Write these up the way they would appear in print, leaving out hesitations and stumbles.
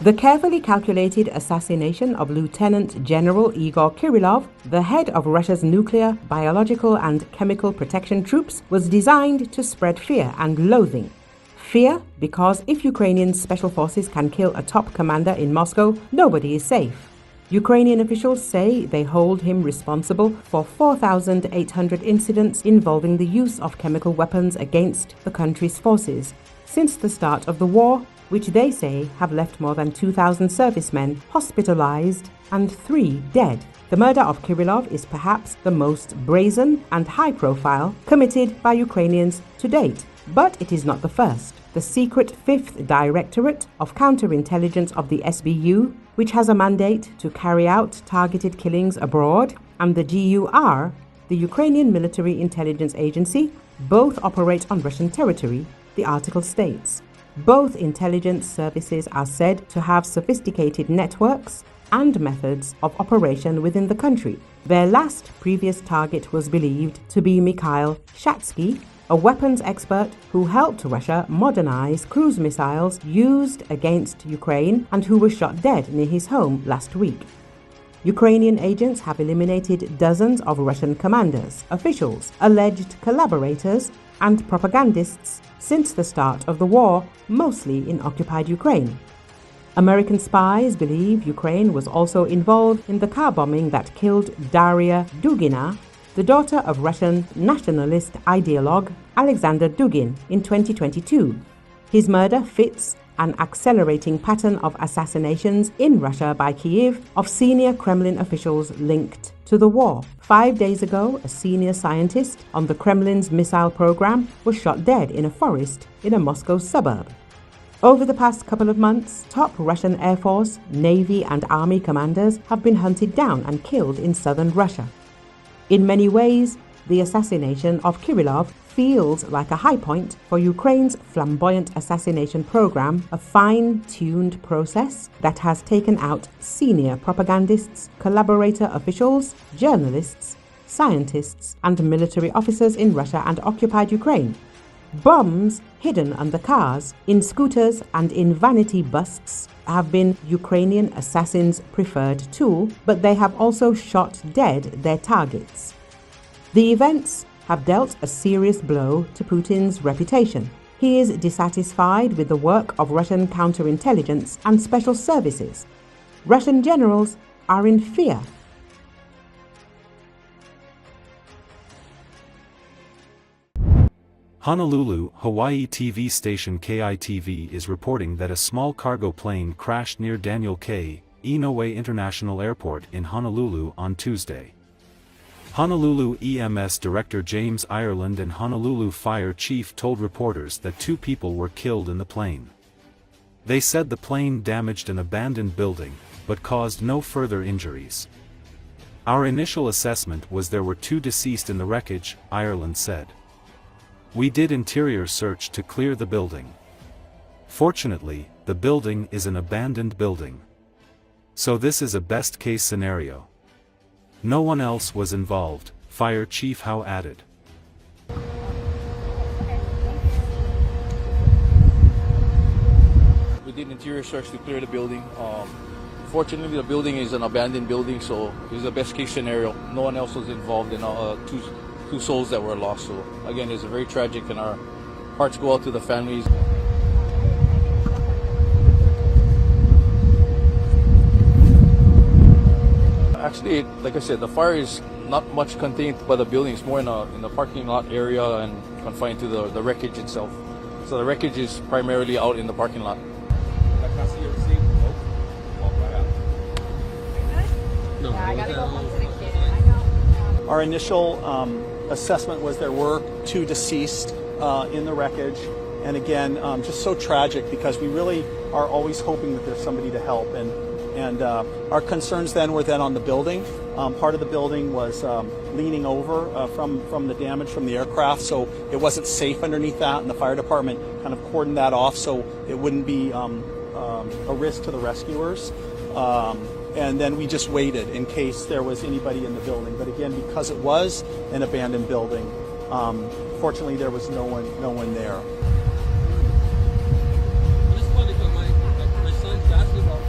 The carefully calculated assassination of Lt General Igor Kirillov, the head of Russia's nuclear, biological and chemical protection troops, was designed to spread fear and loathing. Fear because if Ukrainian special forces can kill a top commander in Moscow, nobody is safe. Ukrainian officials say they hold him responsible for 4,800 incidents involving the use of chemical weapons against the country's forces since the start of the war, which they say have left more than 2,000 servicemen hospitalized and 3 dead. The murder of Kirillov is perhaps the most brazen and high-profile committed by Ukrainians to date, but it is not the first. The secret Fifth Directorate of Counterintelligence of the SBU, which has a mandate to carry out targeted killings abroad, and the GUR, the Ukrainian Military Intelligence Agency, both operate on Russian territory, the article states. Both intelligence services are said to have sophisticated networks and methods of operation within the country. Their last previous target was believed to be Mikhail Shatsky, a weapons expert who helped Russia modernize cruise missiles used against Ukraine and who was shot dead near his home last week. Ukrainian agents have eliminated dozens of Russian commanders, officials, alleged collaborators, and propagandists since the start of the war, mostly in occupied Ukraine. American spies believe Ukraine was also involved in the car bombing that killed Daria Dugina, the daughter of Russian nationalist ideologue Alexander Dugin, in 2022. His murder fits an accelerating pattern of assassinations in Russia by Kiev of senior Kremlin officials linked to the war. 5 days ago, a senior scientist on the Kremlin's missile program was shot dead in a forest in a Moscow suburb. Over the past couple of months, top Russian Air Force, Navy and Army commanders have been hunted down and killed in southern Russia. In many ways, the assassination of Kirillov feels like a high point for Ukraine's flamboyant assassination program, a fine-tuned process that has taken out senior propagandists, collaborator officials, journalists, scientists, and military officers in Russia and occupied Ukraine. Bombs hidden under cars, in scooters, and in vanity busts have been Ukrainian assassins' preferred tool, but they have also shot dead their targets. The events have dealt a serious blow to Putin's reputation. He is dissatisfied with the work of Russian counterintelligence and special services. Russian generals are in fear. Honolulu, Hawaii TV station KITV is reporting that a small cargo plane crashed near Daniel K. Inouye International Airport in Honolulu on Tuesday. Honolulu EMS Director James Ireland and Honolulu Fire Chief told reporters that 2 people were killed in the plane. They said the plane damaged an abandoned building, but caused no further injuries. Our initial assessment was there were 2 deceased in the wreckage, Ireland said. We did interior search to clear the building. Fortunately, the building is an abandoned building. So this is a best-case scenario. No one else was involved, Fire Chief Howe added. We did interior search to clear the building. Fortunately, the building is an abandoned building, so it's a best-case scenario. No one else was involved in two souls that were lost. So again, it's very tragic, and our hearts go out to the families. Actually, like I said, the fire is not much contained by the building. It's more in the parking lot area and confined to the wreckage itself. So the wreckage is primarily out in the parking lot. Our initial assessment was there were 2 deceased in the wreckage, and again, just so tragic because we really are always hoping that there's somebody to help. And our concerns then were on the building. Part of the building was leaning over from the damage from the aircraft, so it wasn't safe underneath that, and the fire department kind of cordoned that off so it wouldn't be a risk to the rescuers. And then we just waited in case there was anybody in the building. But again, because it was an abandoned building, fortunately there was no one there. This is funny because my son's basketball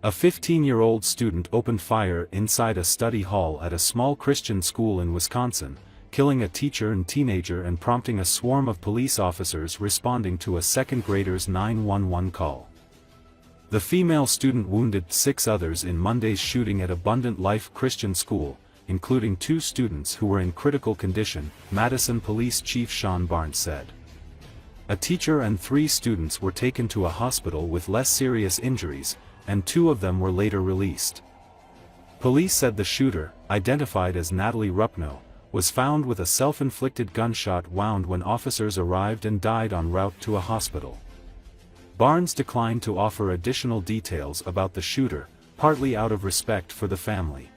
A 15-year-old student opened fire inside a study hall at a small Christian school in Wisconsin, killing a teacher and teenager and prompting a swarm of police officers responding to a second grader's 911 call. The female student wounded 6 others in Monday's shooting at Abundant Life Christian School, including 2 students who were in critical condition, Madison Police Chief Sean Barnes said. A teacher and 3 students were taken to a hospital with less serious injuries, and 2 of them were later released. Police said the shooter, identified as Natalie Rupno, was found with a self-inflicted gunshot wound when officers arrived and died en route to a hospital. Barnes declined to offer additional details about the shooter, partly out of respect for the family.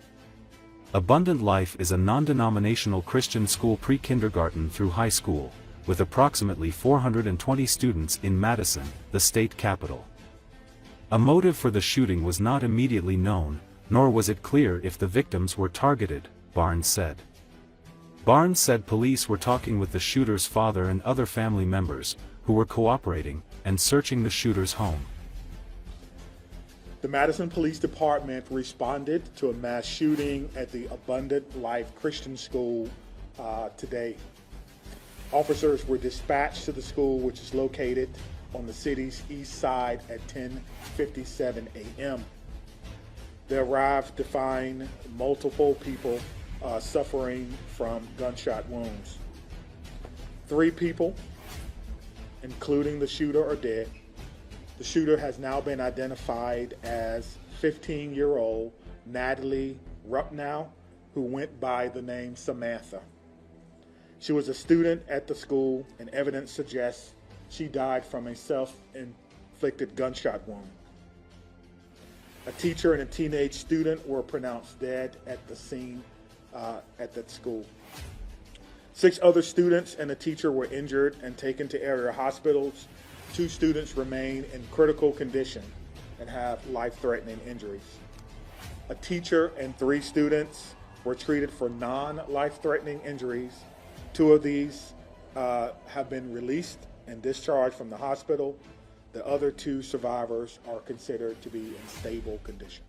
Abundant Life is a non-denominational Christian school pre-kindergarten through high school, with approximately 420 students in Madison, the state capital. A motive for the shooting was not immediately known, nor was it clear if the victims were targeted, Barnes said. Barnes said police were talking with the shooter's father and other family members, who were cooperating, and searching the shooter's home. The Madison Police Department responded to a mass shooting at the Abundant Life Christian School today. Officers were dispatched to the school, which is located on the city's east side at 10:57 a.m. They arrived to find multiple people suffering from gunshot wounds. 3 people, including the shooter, are dead. The shooter has now been identified as 15-year-old Natalie Rupno, who went by the name Samantha. She was a student at the school, and evidence suggests she died from a self-inflicted gunshot wound. A teacher and a teenage student were pronounced dead at the scene at that school. 6 other students and a teacher were injured and taken to area hospitals. 2 students remain in critical condition and have life-threatening injuries. A teacher and 3 students were treated for non-life-threatening injuries. 2 of these have been released and discharged from the hospital. The other 2 survivors are considered to be in stable condition.